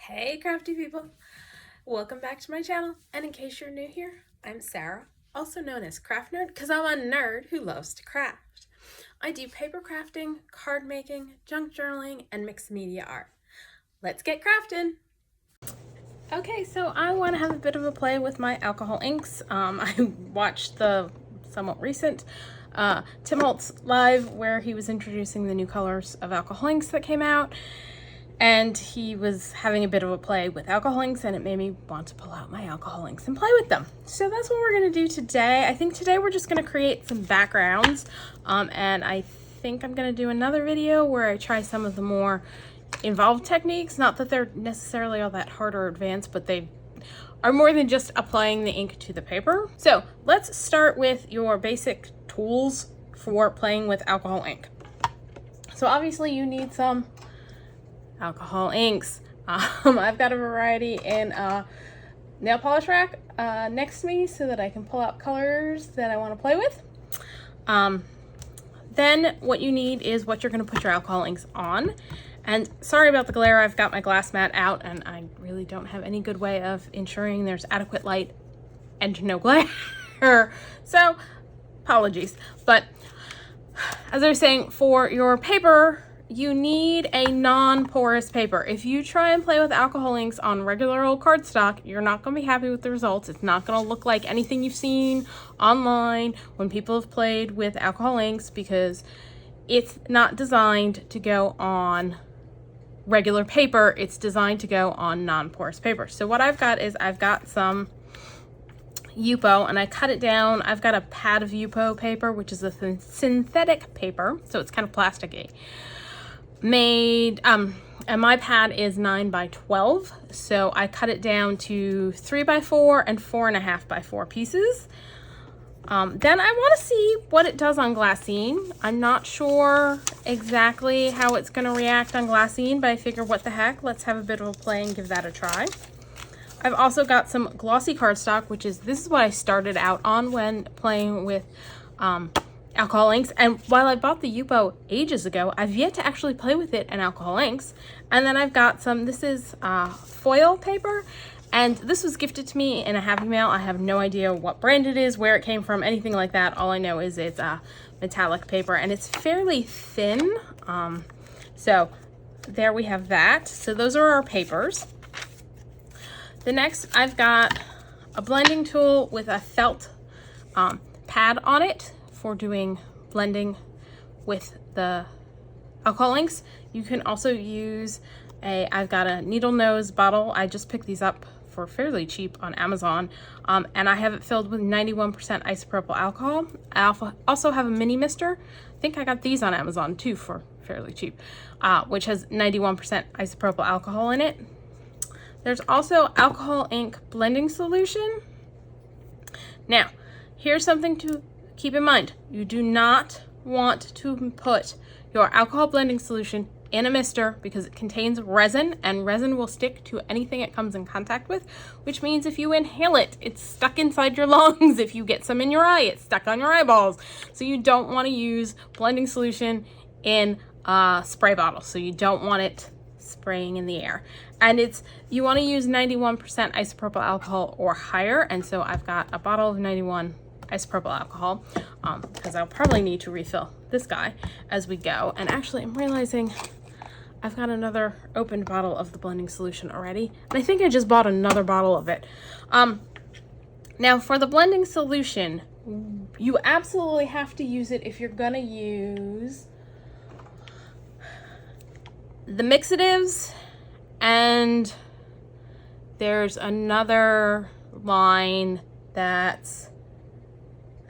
Hey crafty people, welcome back to my channel, and in case you're new here, I'm Sarah, also known as Craft Nerd because I'm a nerd who loves to craft. I do paper crafting, card making, junk journaling, and mixed media art. Let's get crafting! Okay, so I want to have a bit of a play with my alcohol inks. I watched the somewhat recent Tim Holtz live where he was introducing the new colors of alcohol inks that came out. And he was having a bit of a play with alcohol inks, and it made me want to pull out my alcohol inks and play with them. So that's what we're going to do today. I think today we're just going to create some backgrounds, and I think I'm going to do another video where I try some of the more involved techniques. Not that they're necessarily all that hard or advanced, but they are more than just applying the ink to the paper. So let's start with your basic tools for playing with alcohol ink. So obviously you need some alcohol inks. I've got a variety in a nail polish rack next to me so that I can pull out colors that I want to play with. Then what you need is what you're going to put your alcohol inks on. And sorry about the glare, I've got my glass mat out and I really don't have any good way of ensuring there's adequate light and no glare. So apologies. But as I was saying, for your paper, you need a non-porous paper. If you try and play with alcohol inks on regular old cardstock, you're not going to be happy with the results. It's not going to look like anything you've seen online when people have played with alcohol inks, because it's not designed to go on regular paper. It's designed to go on non-porous paper. So what I've got is I've got some Yupo and I cut it down. I've got a pad of Yupo paper, which is a synthetic paper, so it's kind of plasticky. And my pad is 9 by 12, so I cut it down to 3 by 4 and 4.5 by 4 pieces. Then I want to see what it does on glassine. I'm not sure exactly how it's going to react on glassine, but I figure what the heck, let's have a bit of a play and give that a try. I've also got some glossy cardstock, this is what I started out on when playing with alcohol inks. And while I bought the Yupo ages ago, I've yet to actually play with it in alcohol inks. And then I've got some, this is foil paper, and this was gifted to me in a Happy Mail. I have no idea what brand it is, where it came from, anything like that. All I know is it's metallic paper and it's fairly thin. So there we have that. So those are our papers. The next, I've got a blending tool with a felt pad on it for doing blending with the alcohol inks. You can also use I've got a needle nose bottle. I just picked these up for fairly cheap on Amazon, and I have it filled with 91% isopropyl alcohol. I also have a mini mister. I think I got these on Amazon too for fairly cheap, which has 91% isopropyl alcohol in it. There's also alcohol ink blending solution. Now, here's something to keep in mind. You do not want to put your alcohol blending solution in a mister because it contains resin, and resin will stick to anything it comes in contact with, which means if you inhale it, it's stuck inside your lungs. If you get some in your eye, it's stuck on your eyeballs. So you don't want to use blending solution in a spray bottle. So you don't want it spraying in the air. And you want to use 91% isopropyl alcohol or higher. And so I've got a bottle of 91 isopropyl alcohol, because I'll probably need to refill this guy as we go. And actually I'm realizing I've got another opened bottle of the blending solution already, and I think I just bought another bottle of it. Now for the blending solution, you absolutely have to use it if you're gonna use the Mixatives, and there's another line that's,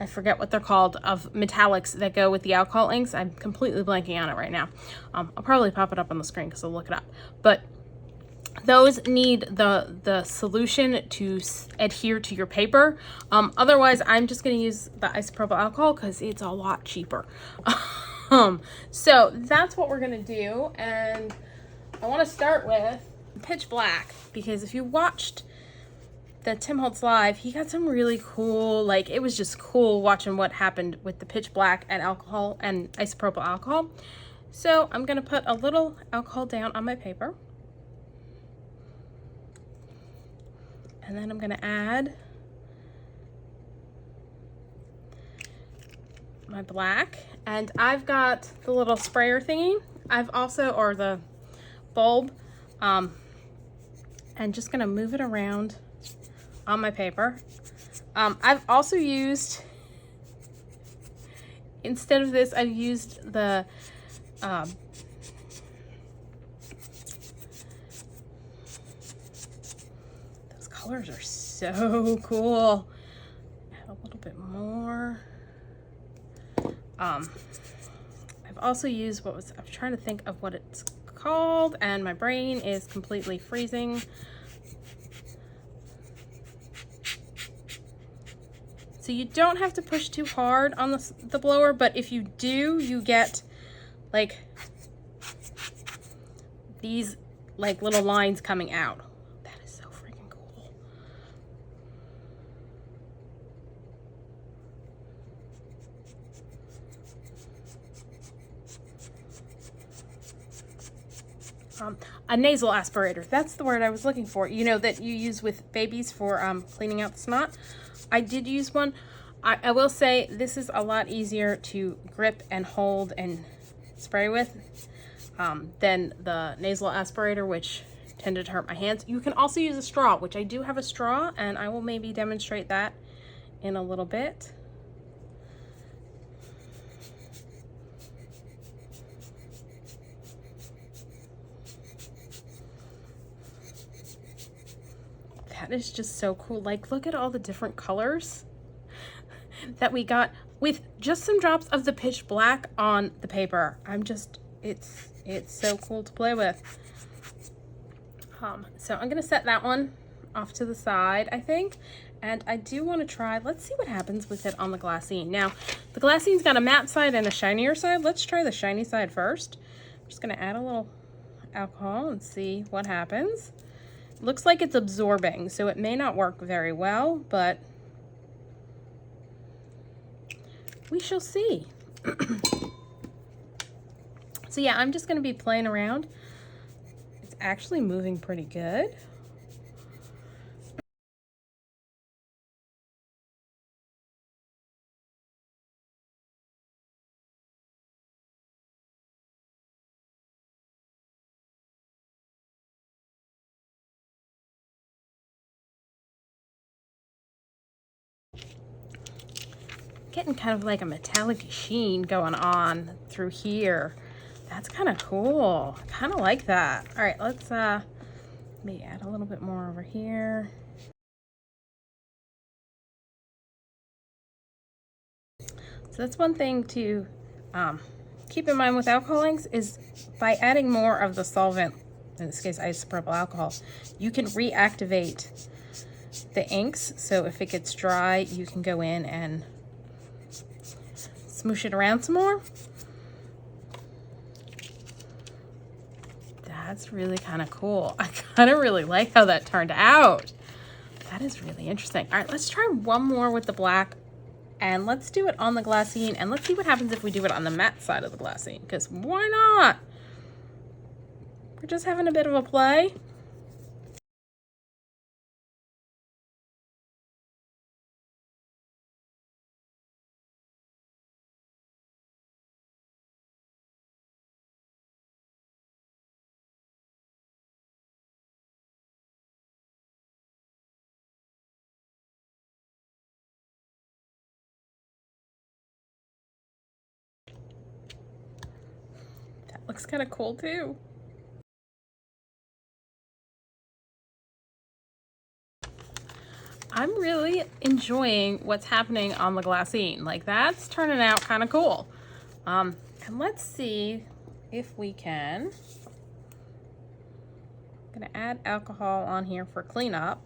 I forget what they're called, of metallics that go with the alcohol inks. I'm completely blanking on it right now. I'll probably pop it up on the screen because I'll look it up. But those need the solution to adhere to your paper. Otherwise, I'm just going to use the isopropyl alcohol because it's a lot cheaper. So that's what we're going to do. And I want to start with pitch black, because if you watched the Tim Holtz live, he got some really cool, it was just cool watching what happened with the pitch black and alcohol and isopropyl alcohol. So I'm going to put a little alcohol down on my paper. And then I'm gonna add my black, and I've got the little sprayer thingy. I've also, or the bulb, and just gonna move it around on my paper. I've also used, instead of this, I've used the those colors are so cool. Add a little bit more. I've also used I'm trying to think of what it's called, and my brain is completely freezing. So you don't have to push too hard on the blower, but if you do, you get like these like little lines coming out. That is so freaking cool. A nasal aspirator, that's the word I was looking for. You know, that you use with babies for cleaning out the snot. I did use one. I will say this is a lot easier to grip and hold and spray with than the nasal aspirator, which tended to hurt my hands. You can also use a straw, which I do have a straw, and I will maybe demonstrate that in a little bit. That is just so cool. Like, look at all the different colors that we got with just some drops of the pitch black on the paper. It's so cool to play with. So I'm gonna set that one off to the side, I think. And I do want to try, let's see what happens with it on the glassine. Now, the glassine's got a matte side and a shinier side. Let's try the shiny side first. I'm just gonna add a little alcohol and see what happens. Looks like it's absorbing, so it may not work very well, but we shall see. So yeah, I'm just going to be playing around. It's actually moving pretty good. Getting kind of like a metallic sheen going on through here. That's kind of cool. I kind of like that. All right, let's maybe add a little bit more over here. So that's one thing to keep in mind with alcohol inks, is by adding more of the solvent, in this case isopropyl alcohol, you can reactivate the inks. So if it gets dry, you can go in and smoosh it around some more. That's really kind of cool. I kind of really like how that turned out. That is really interesting. All right, let's try one more with the black, and let's do it on the glassine, and let's see what happens if we do it on the matte side of the glassine, because why not? We're just having a bit of a play. Looks kind of cool too. I'm really enjoying what's happening on the glassine. Like, that's turning out kind of cool. And let's see if we can. I'm gonna add alcohol on here for cleanup.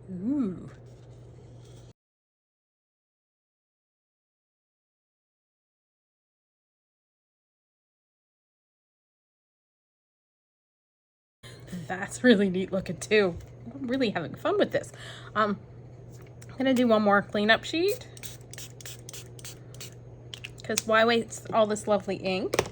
Ooh. That's really neat looking too. I'm really having fun with this. I'm gonna do one more cleanup sheet, because why waste all this lovely ink?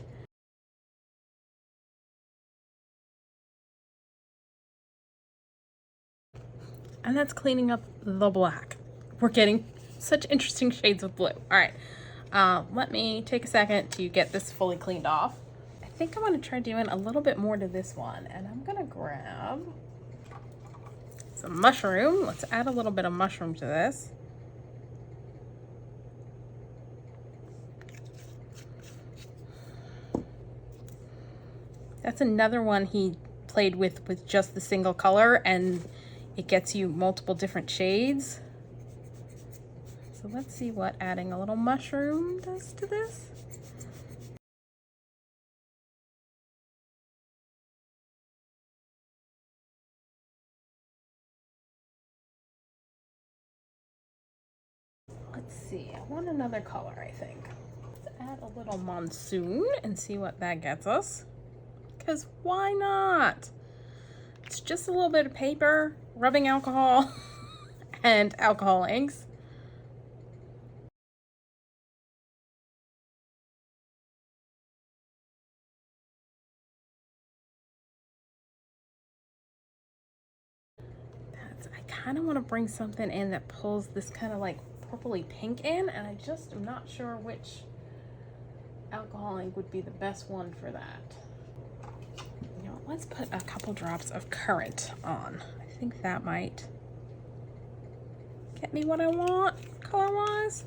and that's cleaning up the black. We're getting such interesting shades of blue. All right, let me take a second to get this fully cleaned off. I think I want to try doing a little bit more to this one, and I'm gonna grab some mushroom. Let's add a little bit of mushroom to this. That's another one he played with just the single color, and it gets you multiple different shades. So let's see what adding a little mushroom does to this. Let's see, I want another color, I think. Let's add a little Monsoon and see what that gets us. Because why not? It's just a little bit of paper, rubbing alcohol, and alcohol inks. I kind of want to bring something in that pulls this kind of like purpley pink in, and I just am not sure which alcohol ink would be the best one for that. You know, let's put a couple drops of Currant on. I think that might get me what I want color-wise.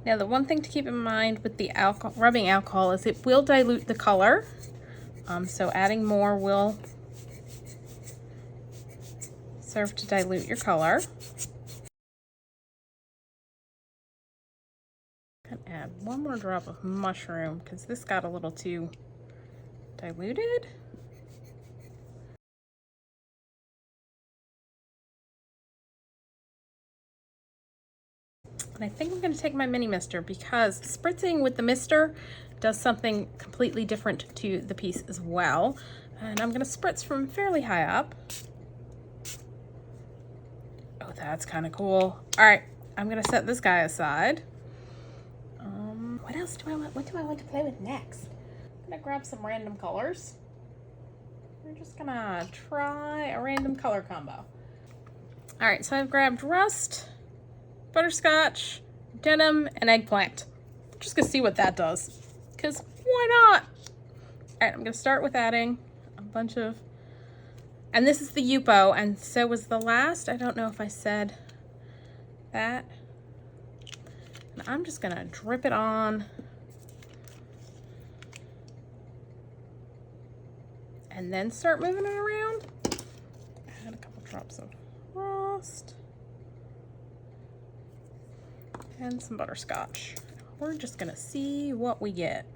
Now, the one thing to keep in mind with the rubbing alcohol is it will dilute the color. So adding more will serve to dilute your color. And add one more drop of mushroom because this got a little too diluted. And I think I'm going to take my mini mister because spritzing with the mister does something completely different to the piece as well. And I'm going to spritz from fairly high up. Oh, that's kind of cool. All right, I'm going to set this guy aside. What else do I want? What do I want to play with next? I'm going to grab some random colors. We're just going to try a random color combo. All right, so I've grabbed Rust, Butterscotch, Denim, and Eggplant. I'm just gonna see what that does, because why not? All right, I'm gonna start with adding a bunch of, and this is the Yupo, and so was the last. I don't know if I said that. And I'm just gonna drip it on. And then start moving it around. Add a couple drops of Rust. And some butterscotch. We're just gonna see what we get.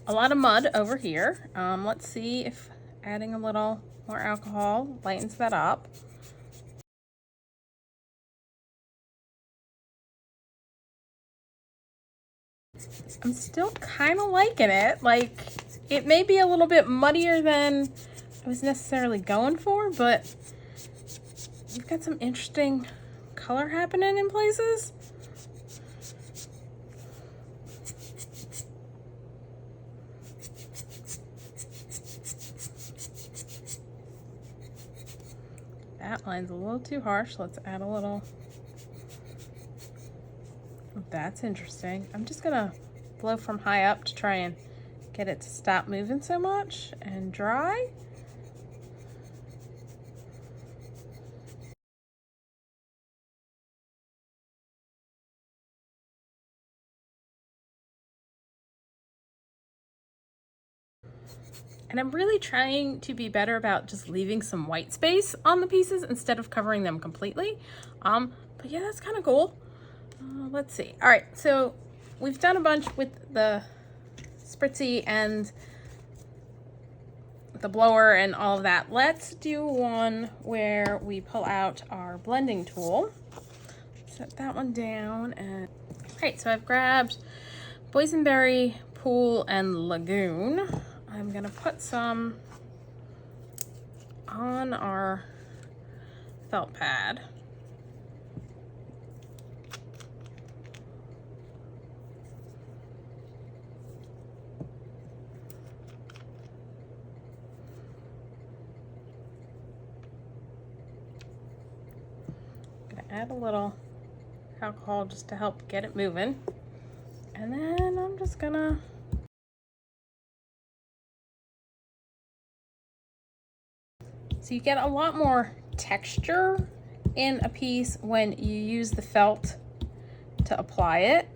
A lot of mud over here. Let's see if adding a little more alcohol lightens that up. I'm still kind of liking it. Like, it may be a little bit muddier than I was necessarily going for, but you've got some interesting color happening in places. That line's a little too harsh. Let's add a little. Oh, that's interesting. I'm just gonna blow from high up to try and get it to stop moving so much and dry. And I'm really trying to be better about just leaving some white space on the pieces instead of covering them completely. But yeah, that's kind of cool. Let's see. All right, so we've done a bunch with the spritzy and the blower and all of that. Let's do one where we pull out our blending tool. Set that one down. And all right, so I've grabbed Boysenberry, Pool, and Lagune. I'm gonna put some on our felt pad. Add a little alcohol just to help get it moving. And then I'm just gonna so you get a lot more texture in a piece when you use the felt to apply it,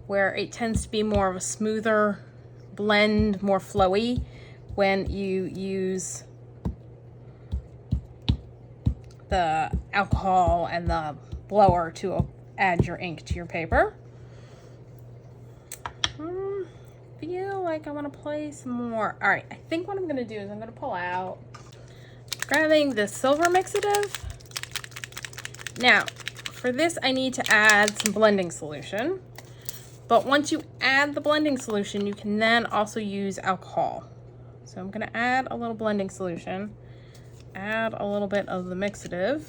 where it tends to be more of a smoother blend, more flowy when you use the alcohol and the blower to add your ink to your paper. Feel like I want to play some more. All right, I think what I'm going to do is I'm going to pull out, grabbing the silver mixative. Now, for this I need to add some blending solution. But once you add the blending solution, you can then also use alcohol. So I'm going to add a little blending solution. Add a little bit of the mixative,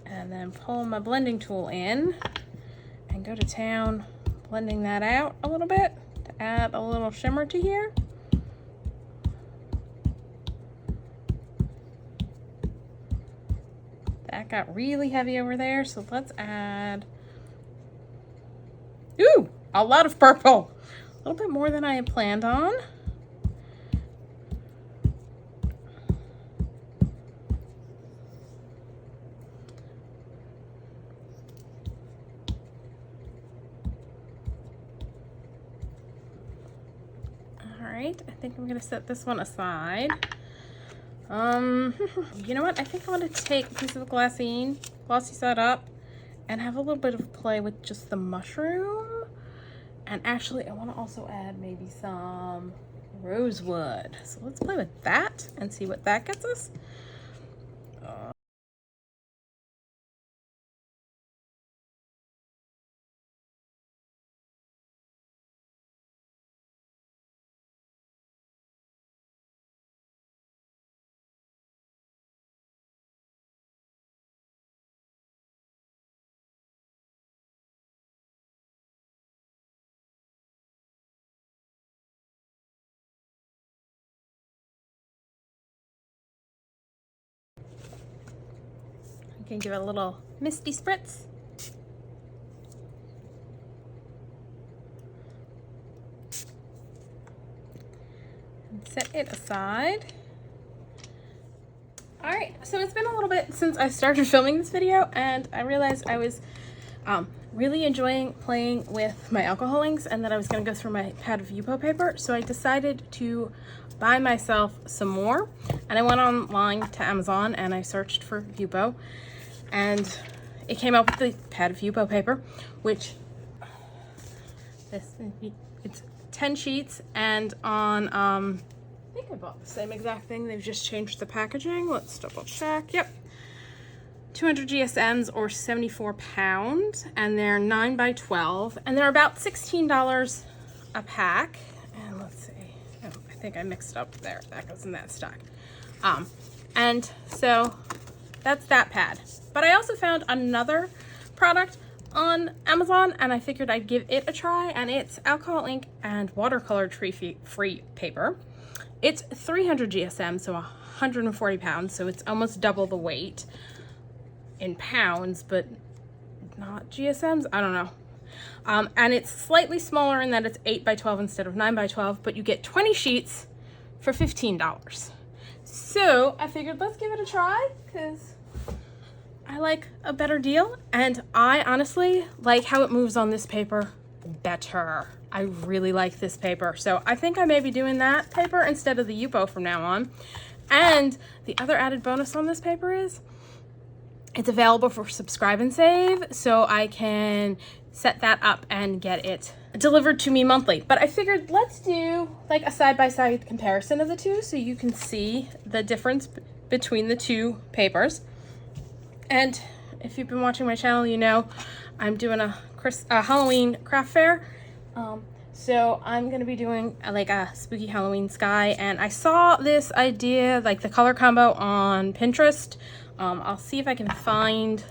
and then pull my blending tool in and go to town blending that out a little bit to add a little shimmer to here. That got really heavy over there, so let's add, ooh, a lot of purple, a little bit more than I had planned on. I think I'm gonna set this one aside. You know what? I think I want to take a piece of glossy side up, and have a little bit of play with just the mushroom. And actually, I want to also add maybe some rosewood. So let's play with that and see what that gets us. You can give it a little misty spritz. And set it aside. All right, so it's been a little bit since I started filming this video, and I realized I was really enjoying playing with my alcohol inks, and that I was going to go through my pad of Yupo paper. So I decided to buy myself some more, and I went online to Amazon and I searched for Yupo, and it came up with the pad of Yupo paper, which it's 10 sheets, and on I think I bought the same exact thing. They've just changed the packaging. Let's double check. Yep. 200 GSMs or 74 pounds, and they're 9 by 12, and they're about $16 a pack. And let's see, oh, I think I mixed up there. That goes in that stock. And so that's that pad. But I also found another product on Amazon, and I figured I'd give it a try, and it's alcohol ink and watercolor free paper. It's 300 GSM, so 140 pounds, so it's almost double the weight in pounds, but not GSMs, I don't know. And it's slightly smaller in that it's 8 by 12 instead of 9 by 12, but you get 20 sheets for $15. So I figured let's give it a try, because I like a better deal, and I honestly like how it moves on this paper better. I really like this paper, so I think I may be doing that paper instead of the Yupo from now on. And the other added bonus on this paper is it's available for subscribe and save, so I can set that up and get it delivered to me monthly. But I figured let's do like a side-by-side comparison of the two, so you can see the difference between the two papers. And if you've been watching my channel, you know I'm doing a Halloween craft fair. So I'm gonna be doing like a spooky Halloween sky, and I saw this idea, like the color combo, on Pinterest. I'll see if I can find,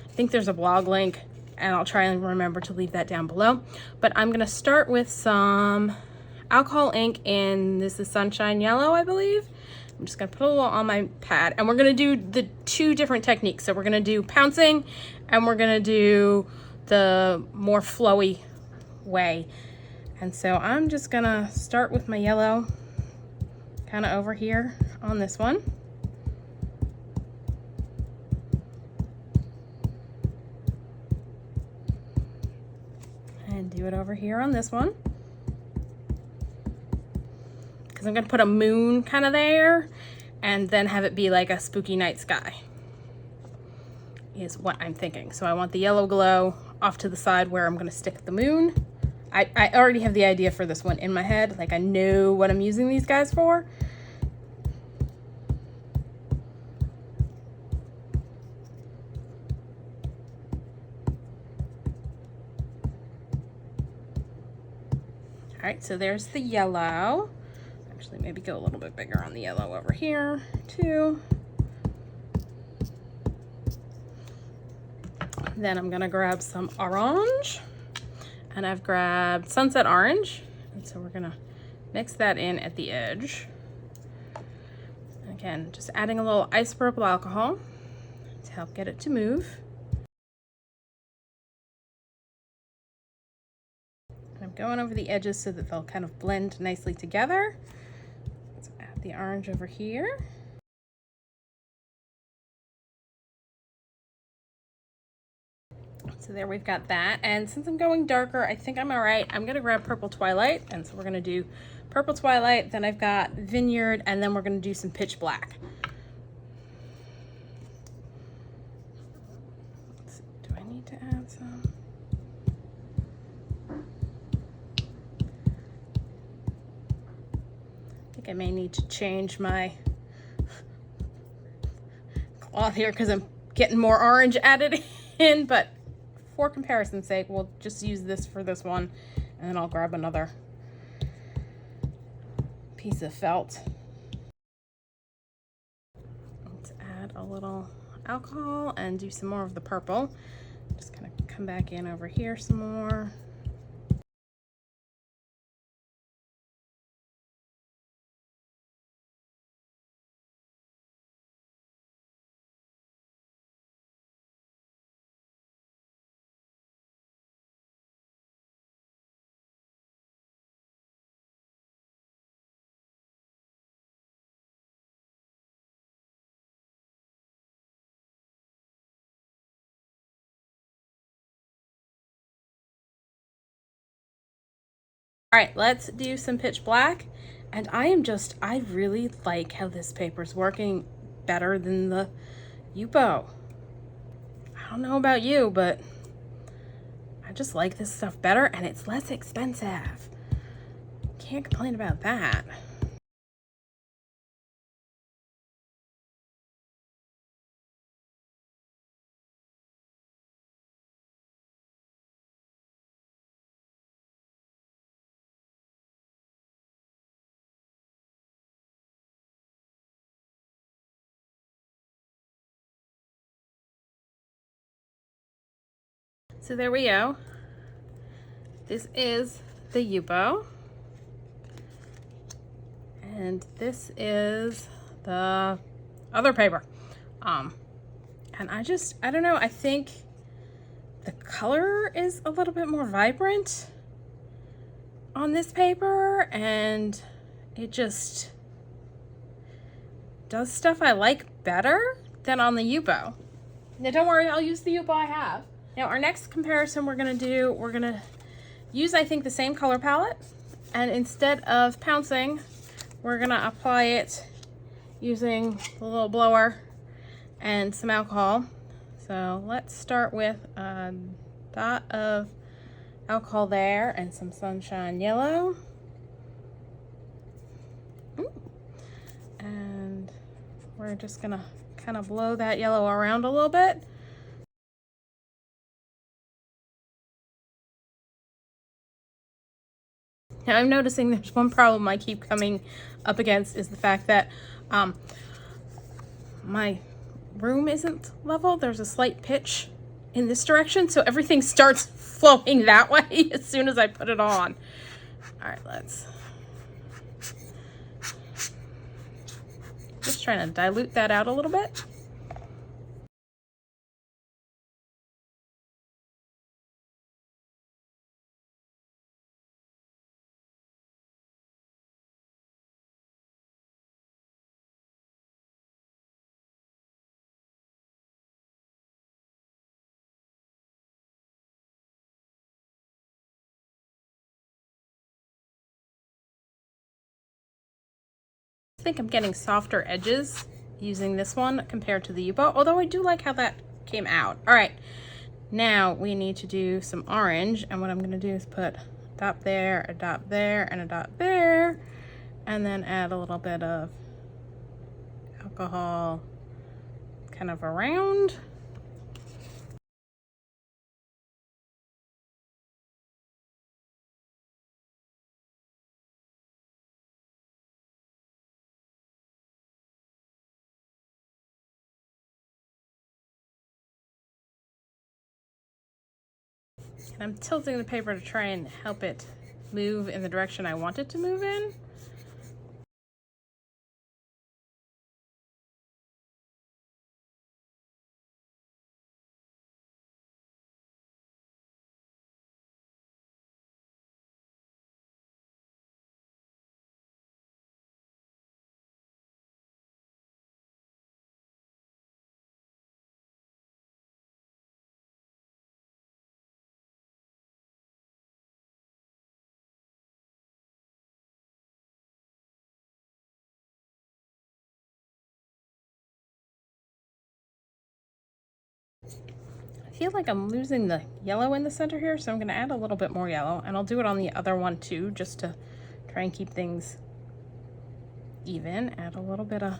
I think there's a blog link, and I'll try and remember to leave that down below. But I'm gonna start with some alcohol ink in, this is Sunshine Yellow, I believe. I'm just gonna put a little on my pad, and we're gonna do the two different techniques. So we're gonna do pouncing, and we're gonna do the more flowy way. And so I'm just gonna start with my yellow kind of over here on this one. And do it over here on this one. Because I'm gonna put a moon kind of there and then have it be like a spooky night sky is what I'm thinking. So I want the yellow glow off to the side where I'm gonna stick the moon. I already have the idea for this one in my head. Like, I know what I'm using these guys for. All right, so there's the yellow. Actually, maybe go a little bit bigger on the yellow over here too. Then I'm gonna grab some orange. And I've grabbed Sunset Orange, and so we're gonna mix that in at the edge. Again, just adding a little isopropyl alcohol to help get it to move. And I'm going over the edges so that they'll kind of blend nicely together. Let's add the orange over here. So there we've got that. And since I'm going darker, I think I'm all right. I'm gonna grab Purple Twilight. And so we're gonna do Purple Twilight, then I've got Vineyard, and then we're gonna do some Pitch Black. Let's see, do I need to add some? I think I may need to change my cloth here because I'm getting more orange added in, but for comparison's sake, we'll just use this for this one, and then I'll grab another piece of felt. Let's add a little alcohol and do some more of the purple. Just kind of come back in over here some more. All right, let's do some Pitch Black. And I really like how this paper's working better than the Yupo. I don't know about you, but I just like this stuff better, and it's less expensive. Can't complain about that. So there we go. This is the Yupo. And this is the other paper. And I don't know, I think the color is a little bit more vibrant on this paper, and it just does stuff I like better than on the Yupo. Now don't worry, I'll use the Yupo I have. Now our next comparison we're gonna use, I think, the same color palette, and instead of pouncing, we're gonna apply it using the little blower and some alcohol. So let's start with a dot of alcohol there and some Sunshine Yellow. Ooh. And we're just gonna kind of blow that yellow around a little bit. Now I'm noticing there's one problem I keep coming up against is the fact that my room isn't level. There's a slight pitch in this direction, so everything starts flowing that way as soon as I put it on. All right, let's just trying to dilute that out a little bit. I think I'm getting softer edges using this one compared to the Yupo, although I do like how that came out. All right, now we need to do some orange, and what I'm gonna do is put a dot there, a dot there, and a dot there, and then add a little bit of alcohol kind of around. And I'm tilting the paper to try and help it move in the direction I want it to move in. I feel like I'm losing the yellow in the center here, so I'm going to add a little bit more yellow, and I'll do it on the other one too, just to try and keep things even. Add a little bit of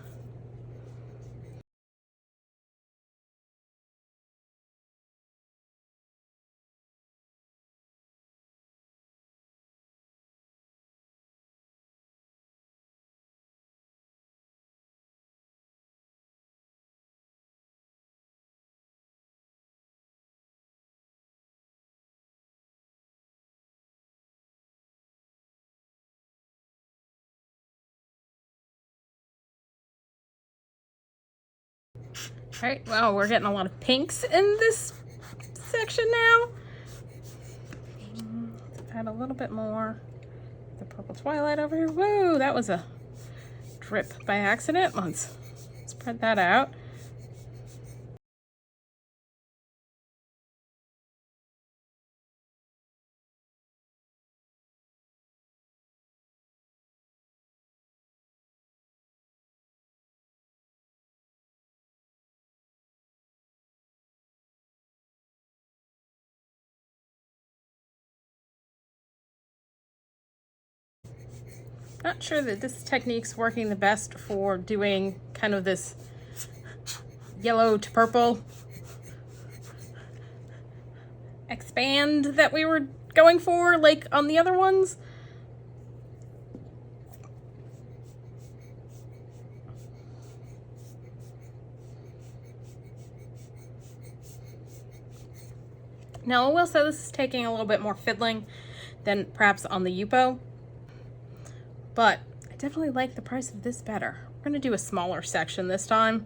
all right, well, we're getting a lot of pinks in this section now. Let's add a little bit more. The purple Twilight over here. Whoa, that was a drip by accident. Let's spread that out. Not sure that this technique's working the best for doing kind of this yellow to purple expand that we were going for, like on the other ones. Now, I will say this is taking a little bit more fiddling than perhaps on the Yupo, but I definitely like the price of this better. We're going to do a smaller section this time.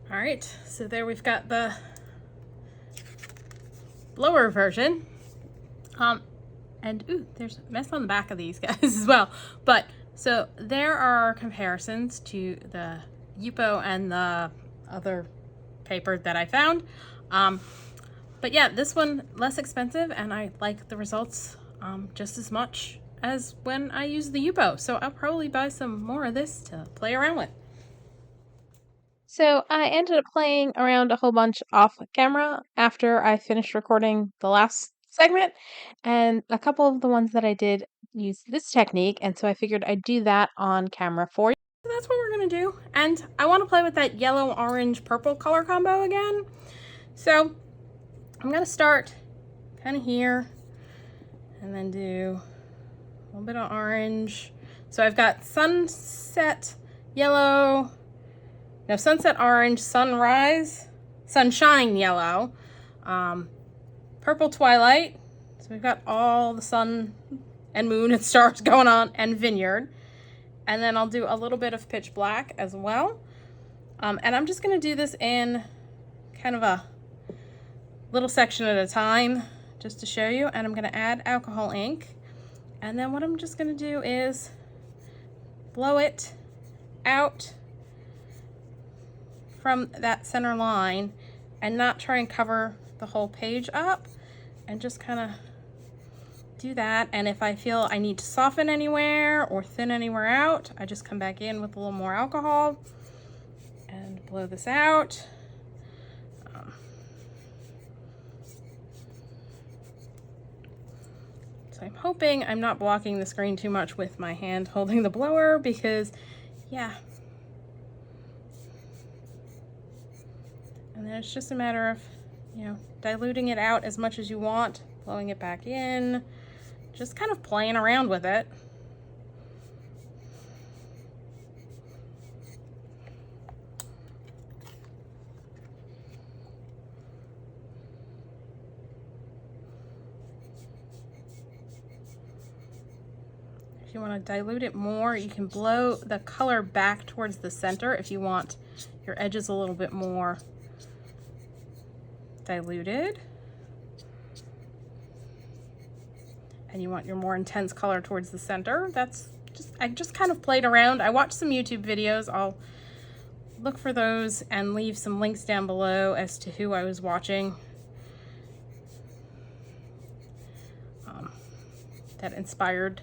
All right, so there we've got the blower version. And ooh, there's a mess on the back of these guys as well. But so there are comparisons to the Yupo and the other paper that I found. But yeah, this one less expensive, and I like the results just as much as when I use the Yupo. So I'll probably buy some more of this to play around with. So I ended up playing around a whole bunch off camera after I finished recording the last segment, and a couple of the ones that I did use this technique, and so I figured I'd do that on camera for you. So that's what we're gonna do, and I want to play with that yellow, orange, purple color combo again. So I'm gonna start kind of here, and then do a little bit of orange. So I've got sunset yellow, no, sunset orange, sunrise, sunshine yellow, purple twilight. So we've got all the sun and moon and stars going on, and vineyard. And then I'll do a little bit of pitch black as well. And I'm just gonna do this in kind of a little section at a time just to show you. And I'm gonna add alcohol ink. And then what I'm just gonna do is blow it out from that center line and not try and cover the whole page up, and just kind of do that. And if I feel I need to soften anywhere or thin anywhere out, I just come back in with a little more alcohol and blow this out. So I'm hoping I'm not blocking the screen too much with my hand holding the blower, because yeah. And then it's just a matter of, diluting it out as much as you want, blowing it back in, just kind of playing around with it. If you want to dilute it more, you can blow the color back towards the center if you want your edges a little bit more diluted. And you want your more intense color towards the center. I just kind of played around. I watched some YouTube videos. I'll look for those and leave some links down below as to who I was watching that inspired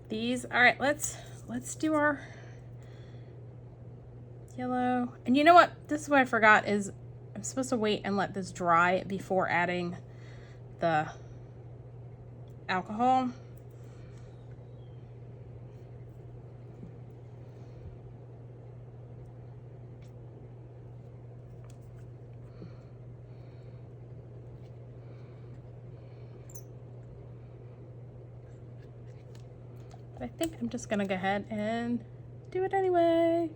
these. All right, let's do our yellow. And you know what? This is what I forgot is I'm supposed to wait and let this dry before adding the alcohol. But I think I'm just gonna go ahead and do it anyway.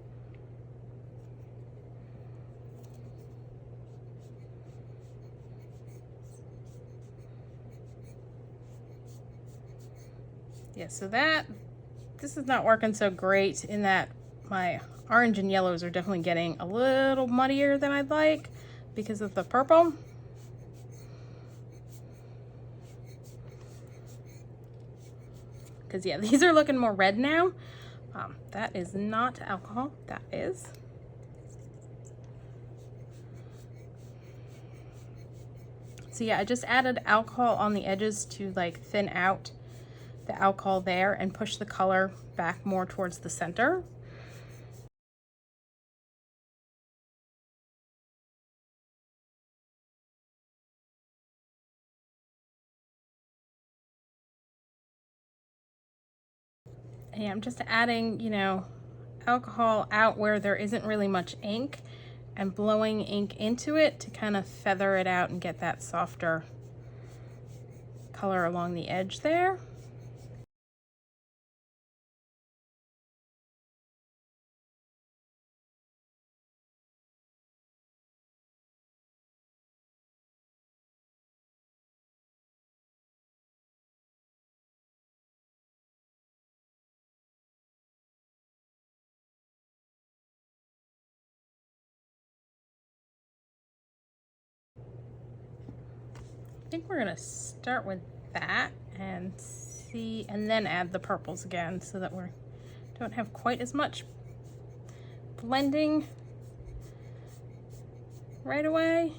Yeah, so this is not working so great in that my orange and yellows are definitely getting a little muddier than I'd like because of the purple. Because yeah, these are looking more red now. That is not alcohol, that is. So yeah, I just added alcohol on the edges to like thin out the alcohol there and push the color back more towards the center. And I'm just adding, alcohol out where there isn't really much ink and blowing ink into it to kind of feather it out and get that softer color along the edge there. think we're gonna start with that and see, and then add the purples again so that we don't have quite as much blending right away.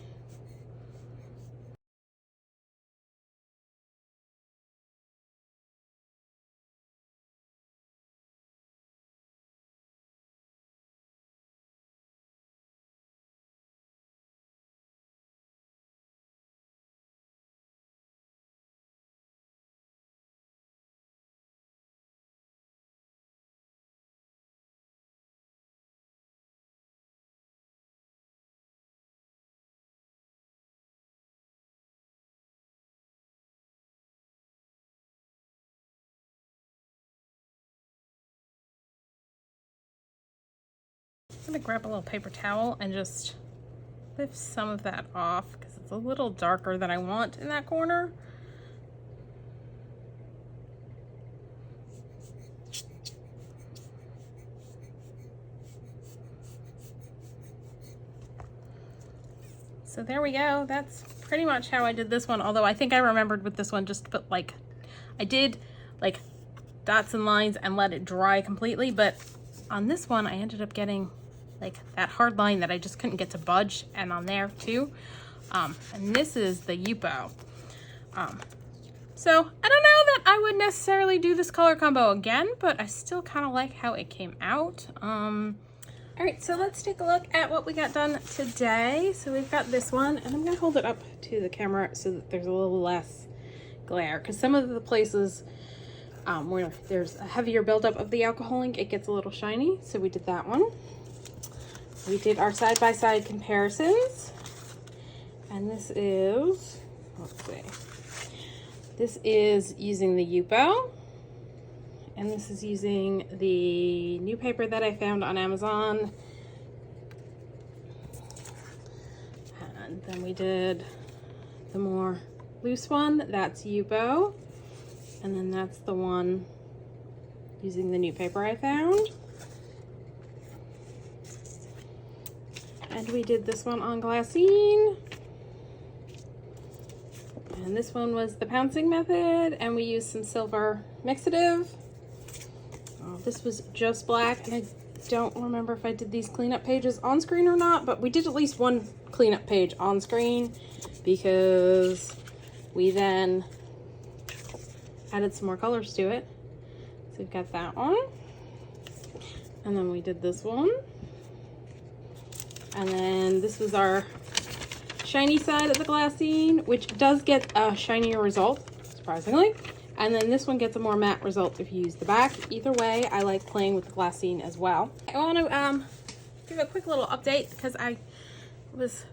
I'm gonna grab a little paper towel and just lift some of that off because it's a little darker than I want in that corner. So there we go. That's pretty much how I did this one. Although I think I remembered with this one just to put like, I did like dots and lines and let it dry completely. But on this one, I ended up getting like that hard line that I just couldn't get to budge, and on there too. And this is the Yupo. So I don't know that I would necessarily do this color combo again, but I still kind of like how it came out. All right, so let's take a look at what we got done today. So we've got this one, and I'm gonna hold it up to the camera so that there's a little less glare, because some of the places where there's a heavier buildup of the alcohol ink, it gets a little shiny. So we did that one. We did our side-by-side comparisons, and this is, let's see, this is using the Yupo, and this is using the new paper that I found on Amazon. And then we did the more loose one, that's Yupo, and then that's the one using the new paper I found. And we did this one on glassine. And this one was the pouncing method, and we used some silver mixative. This was just black, and I don't remember if I did these cleanup pages on screen or not, but we did at least one cleanup page on screen because we then added some more colors to it. So we've got that one, and then we did this one. And then this was our shiny side of the glassine, which does get a shinier result, surprisingly. And then this one gets a more matte result if you use the back. Either way, I like playing with the glassine as well. I want to give a quick little update because I was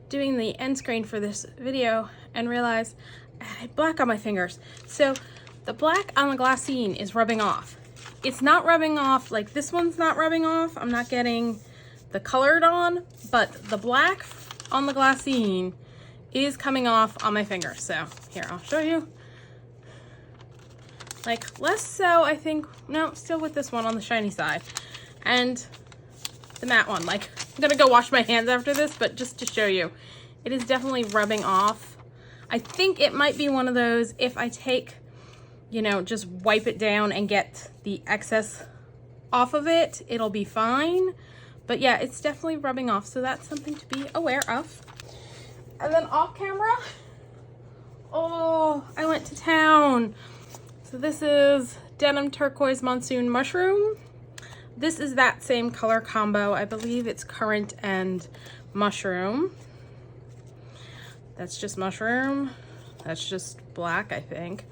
doing the end screen for this video and realized I had black on my fingers. So the black on the glassine is rubbing off. It's not rubbing off, like this one's not rubbing off. I'm not getting the colored on, but the black on the glassine is coming off on my finger. So here, I'll show you. Like less so, I think, no, still with this one on the shiny side. And the matte one, like I'm gonna go wash my hands after this, but just to show you, it is definitely rubbing off. I think it might be one of those, if I take, you know, just wipe it down and get the excess off of it, it'll be fine. But yeah, it's definitely rubbing off, so that's something to be aware of. And then off camera, oh, I went to town. So this is Denim Turquoise Monsoon Mushroom. This is that same color combo. I believe it's Currant and Mushroom. That's just Mushroom. That's just black, I think.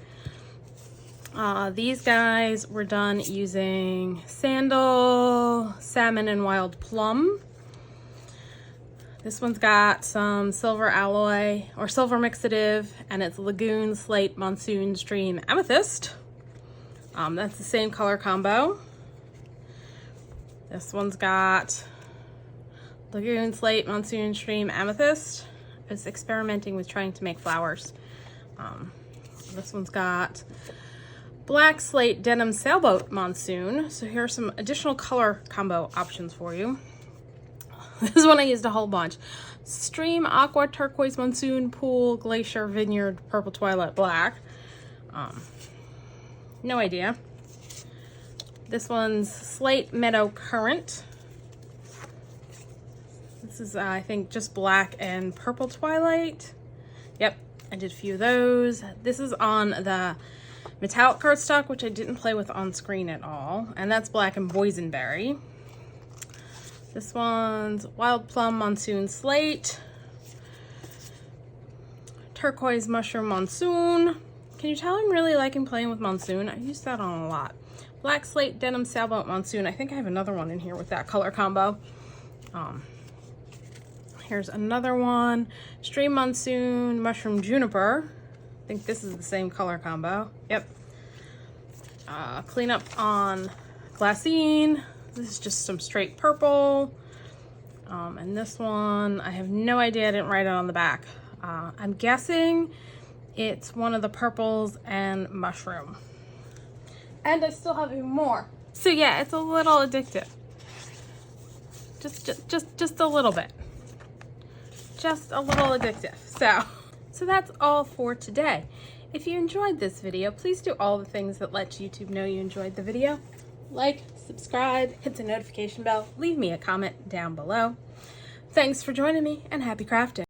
These guys were done using Sandal, Salmon, and Wild Plum. This one's got some silver alloy or silver mixative, and it's Lagune, Slate, Monsoon, Stream, Amethyst. That's the same color combo. This one's got Lagune, Slate, Monsoon, Stream, Amethyst. I was experimenting with trying to make flowers. This one's got Black Slate, Denim, Sailboat, Monsoon. So here are some additional color combo options for you. This one I used a whole bunch. Stream, Aqua, Turquoise, Monsoon, Pool, Glacier, Vineyard, Purple, Twilight, Black. No idea. This one's Slate, Meadow, Currant. This is, I think, just black and purple Twilight. Yep, I did a few of those. This is on the metallic cardstock, which I didn't play with on screen at all. And that's black and Boysenberry. This one's Wild Plum, Monsoon, Slate. Turquoise, Mushroom, Monsoon. Can you tell I'm really liking playing with Monsoon? I use that on a lot. Black Slate, Denim, Sailboat, Monsoon. I think I have another one in here with that color combo. Here's another one. Stream, Monsoon, Mushroom, Juniper. I think this is the same color combo. Yep. Clean up on Glassine. This is just some straight purple. And this one, I have no idea. I didn't write it on the back. I'm guessing it's one of the purples and mushroom. And I still have even more. So yeah, it's a little addictive. Just a little bit. Just a little addictive. So that's all for today. If you enjoyed this video, please do all the things that let YouTube know you enjoyed the video. Like, subscribe, hit the notification bell, leave me a comment down below. Thanks for joining me, and happy crafting.